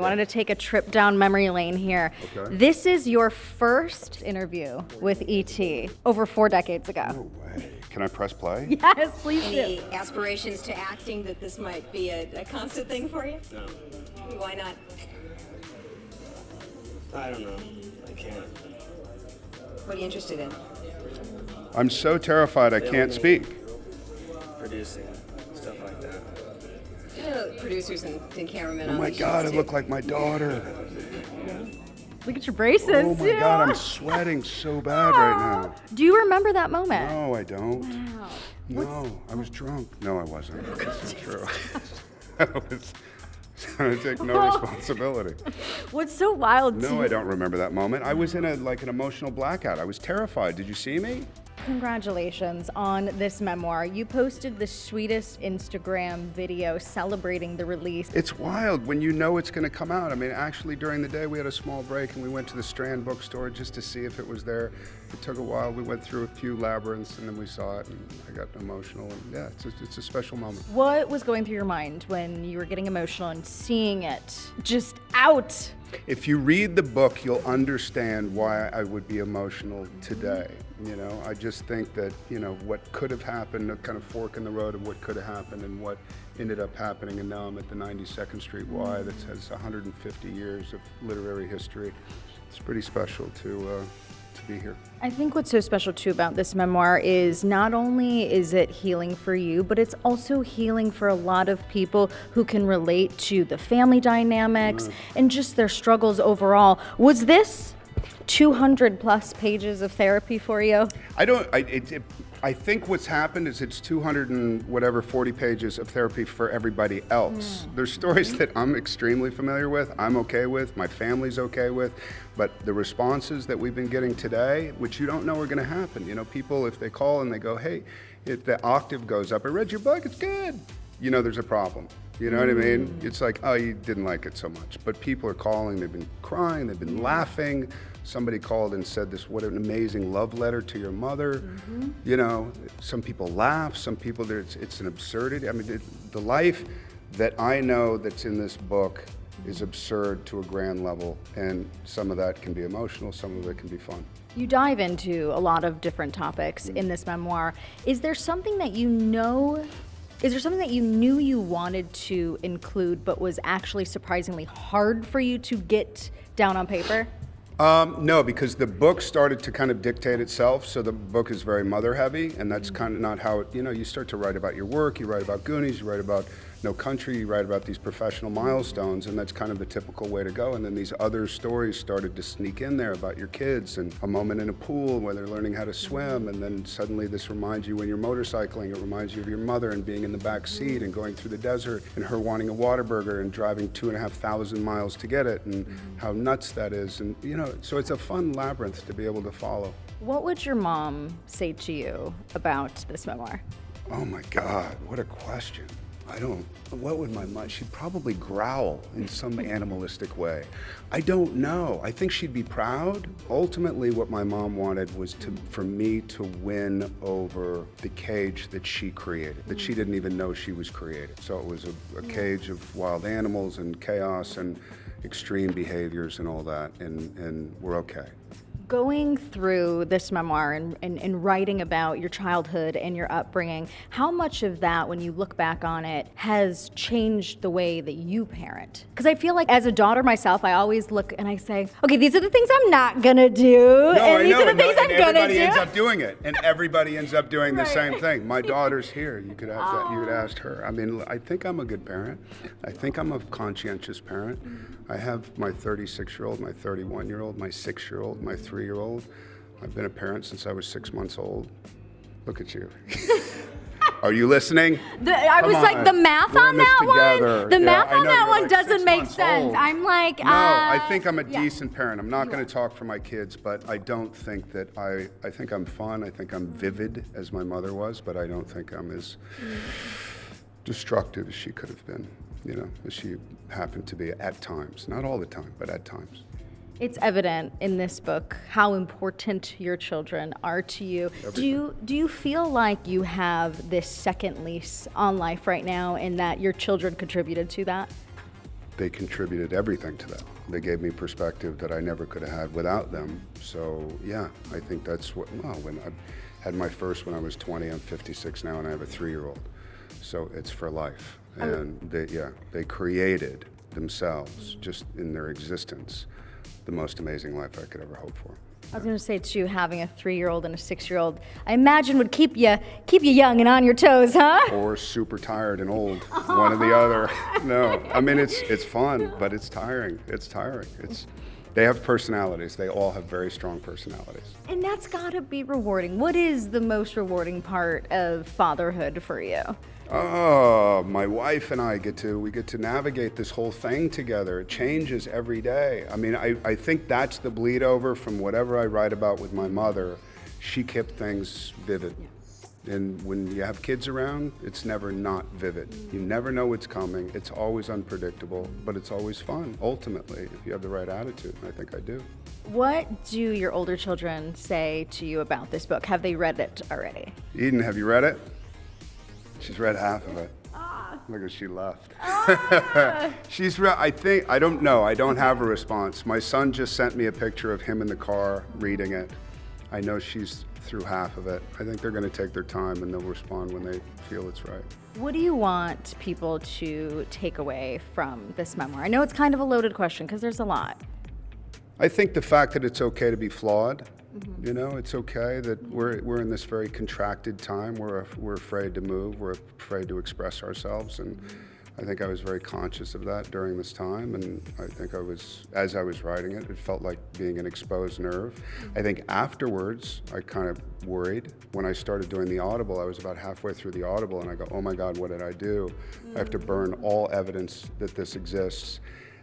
I wanted to take a trip down memory lane here. Okay. This is your first interview with E.T. over 4 decades ago. No way. Can I press play? Yes, please do. Any aspirations to acting that this might be a constant thing for you? No, Why not? I don't know. I can't. What are you interested in? I'm so terrified I can't speak. Producing, stuff like that. You know, producers and cameramen. Oh on my these God, I shows, too. look like my daughter. Look at your braces. Oh my God, I'm sweating so bad right now. Do you remember that moment? No, I don't. Wow. No, I was drunk. No, I wasn't. That's not true. I was trying to take no responsibility. What's so wild No, I don't remember that moment. I was in an emotional blackout. I was terrified. Did you see me? Congratulations on this memoir. You posted the sweetest Instagram video celebrating the release. It's wild when you know it's going to come out. I mean, actually, during the day, we had a small break and we went to the Strand bookstore just to see if it was there. It took a while. We went through a few labyrinths and then we saw it and I got emotional. And yeah, it's a special moment. What was going through your mind when you were getting emotional and seeing it just out? If you read the book, you'll understand why I would be emotional today. You know, I just think that, you know, what could have happened, a kind of fork in the road of what could have happened and what ended up happening. And now I'm at the 92nd Street Y that has 150 years of literary history. It's pretty special to be here. I think what's so special too about this memoir is not only is it healing for you, but it's also healing for a lot of people who can relate to the family dynamics and just their struggles overall. Was this 200 plus pages of therapy for you? I think what's happened is it's 200 and whatever 40 pages of therapy for everybody else. There's stories that I'm extremely familiar with, I'm okay with, my family's okay with, but the responses that we've been getting today, which you don't know are gonna happen. You know, people, if they call and they go, hey, if the octave goes up, I read your book, it's good. You know there's a problem. You know what I mean? It's like, oh, you didn't like it so much. But people are calling, they've been crying, they've been laughing. Somebody called and said this, what an amazing love letter to your mother. You know, some people laugh, some people, it's an absurdity. I mean, the life that I know that's in this book is absurd to a grand level. And some of that can be emotional, some of it can be fun. You dive into a lot of different topics in this memoir. Is there something that you know? Is there something that you knew you wanted to include but was actually surprisingly hard for you to get down on paper? No, because the book started to kind of dictate itself, so the book is very mother heavy, and that's kind of not how it, you know, you start to write about your work, you write about Goonies, you write about No Country, you write about these professional milestones, and that's kind of the typical way to go. And then these other stories started to sneak in there about your kids and a moment in a pool where they're learning how to swim, and then suddenly this reminds you when you're motorcycling, it reminds you of your mother and being in the back seat and going through the desert and her wanting a Whataburger and driving 2,500 miles to get it and how nuts that is. And you know, so it's a fun labyrinth to be able to follow. What would your mom say to you about this memoir? Oh my God, what a question. What would my mom, she'd probably growl in some animalistic way. I don't know. I think she'd be proud. Ultimately, what my mom wanted was for me to win over the cage that she created, that she didn't even know she was creating. So it was a cage of wild animals and chaos and extreme behaviors and all that, and we're okay. Going through this memoir and writing about your childhood and your upbringing, how much of that, when you look back on it, has changed the way that you parent? Because I feel like as a daughter myself, I always look and I say, okay, these are the things I'm not gonna do, and these are the things I'm gonna do. Everybody ends up doing it, and everybody ends up doing the same thing. My daughter's here. You could ask her. I mean, I think I'm a good parent. I think I'm a conscientious parent. I have my 36-year-old, my 31-year-old, my 6-year-old, my 3-year-old. I've been a parent since I was 6 months old. Look at you. Are you listening? I was like, the math on that one? The math on that one doesn't make sense. I'm like, no, I think I'm a decent parent. I'm not going to talk for my kids, but I don't think that I think I'm fun. I think I'm vivid as my mother was, but I don't think I'm as destructive as she could have been, you know, as she happened to be at times. Not all the time, but at times. It's evident in this book how important your children are to you. Do you feel like you have this second lease on life right now and that your children contributed to that? they contributed everything to that. They gave me perspective that I never could have had without them. So yeah, I think that's what, well, when I had my first when I was 20, I'm 56 now, and I have a 3-year-old. So it's for life. And they created themselves, just in their existence, the most amazing life I could ever hope for. I was going to say too, having a 3-year-old and a 6-year-old, I imagine would keep you young and on your toes, huh? Or super tired and old, one or the other. No, I mean it's fun, but it's tiring. It's tiring. They have personalities. They all have very strong personalities. And that's got to be rewarding. What is the most rewarding part of fatherhood for you? Oh, my wife and I get to navigate this whole thing together. It changes every day. I mean, I think that's the bleed over from whatever I write about with my mother. She kept things vivid. And when you have kids around, it's never not vivid. You never know what's coming. It's always unpredictable, but it's always fun, ultimately, if you have the right attitude. And I think I do. What do your older children say to you about this book? Have they read it already? Eden, have you read it? She's read half of it. Look at she left. She's read, I don't know. I don't have a response. My son just sent me a picture of him in the car reading it. I know she's through half of it. I think they're going to take their time and they'll respond when they feel it's right. What do you want people to take away from this memoir? I know it's kind of a loaded question because there's a lot. I think the fact that it's okay to be flawed. You know, it's okay that we're in this very contracted time. We're afraid to move. We're afraid to express ourselves, and I think I was very conscious of that during this time. And I think as I was writing it, it felt like being an exposed nerve. I think afterwards, I kind of worried. When I started doing the Audible, I was about halfway through the Audible, and I go, "Oh my God, what did I do? I have to burn all evidence that this exists."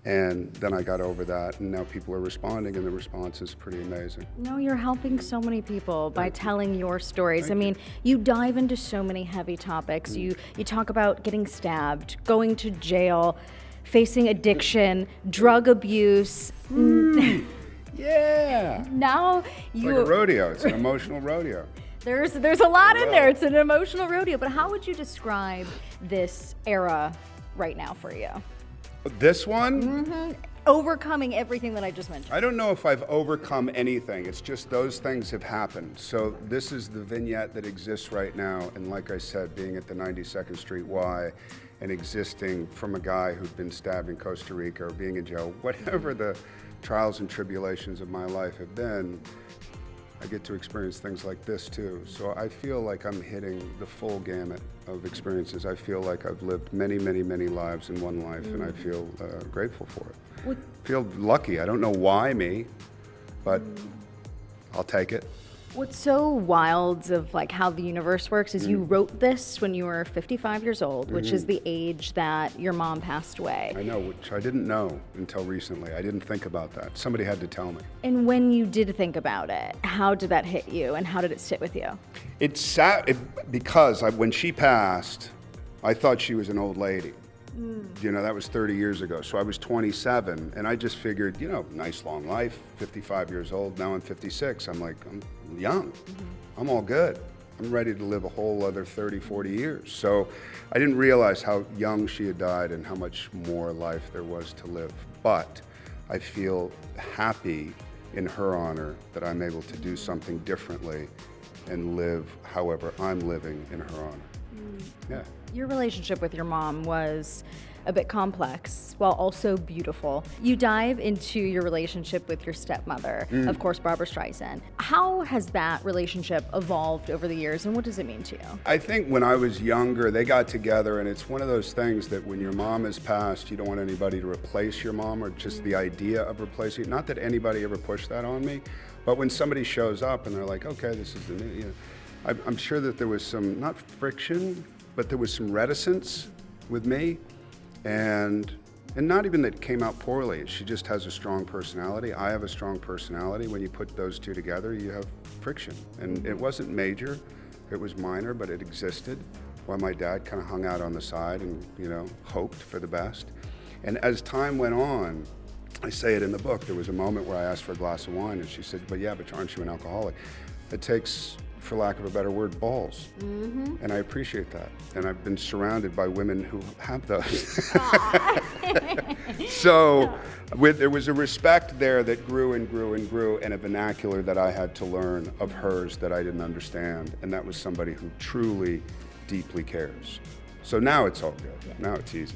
And then I got over that, and now people are responding, and the response is pretty amazing. No, you're helping so many people by telling your stories. I mean, you dive into so many heavy topics. You talk about getting stabbed, going to jail, facing addiction, drug abuse. Yeah. Now It's like a rodeo. It's an emotional rodeo. There's a lot in there. It's an emotional rodeo. But how would you describe this era right now for you? This one? Overcoming everything that I just mentioned. I don't know if I've overcome anything. It's just those things have happened. So this is the vignette that exists right now. And like I said, being at the 92nd Street Y and existing from a guy who'd been stabbed in Costa Rica or being in jail, whatever the trials and tribulations of my life have been, I get to experience things like this too. So I feel like I'm hitting the full gamut of experiences. I feel like I've lived many, many, many lives in one life, and I feel grateful for it. I feel lucky. I don't know why me, but I'll take it. What's so wild of like how the universe works is you wrote this when you were 55 years old, which is the age that your mom passed away. I know, which I didn't know until recently. I didn't think about that. Somebody had to tell me. And when you did think about it, how did that hit you and how did it sit with you? It sat, because when she passed, I thought she was an old lady. You know, that was 30 years ago. So I was 27, and I just figured, you know, nice long life, 55 years old. Now I'm 56. I'm like, I'm young. I'm all good. I'm ready to live a whole other 30, 40 years. So I didn't realize how young she had died and how much more life there was to live. But I feel happy in her honor that I'm able to do something differently and live however I'm living in her honor. Yeah. Your relationship with your mom was a bit complex while also beautiful. You dive into your relationship with your stepmother, of course, Barbra Streisand. How has that relationship evolved over the years and what does it mean to you? I think when I was younger, they got together, and it's one of those things that when your mom has passed, you don't want anybody to replace your mom or just the idea of replacing it. Not that anybody ever pushed that on me, but when somebody shows up and they're like, okay, this is the new, you know, I'm sure that there was some, not friction, but there was some reticence with me, and not even that it came out poorly. She just has a strong personality. I have a strong personality. When you put those two together, you have friction. And it wasn't major, it was minor, but it existed, while my dad kind of hung out on the side and, you know, hoped for the best. And as time went on, I say it in the book, there was a moment where I asked for a glass of wine, and she said, but aren't you an alcoholic? It takes for lack of a better word, balls. And I appreciate that. And I've been surrounded by women who have those. So there was a respect there that grew and grew and grew, and a vernacular that I had to learn of hers that I didn't understand. And that was somebody who truly, deeply cares. So now it's all good. Now it's easy.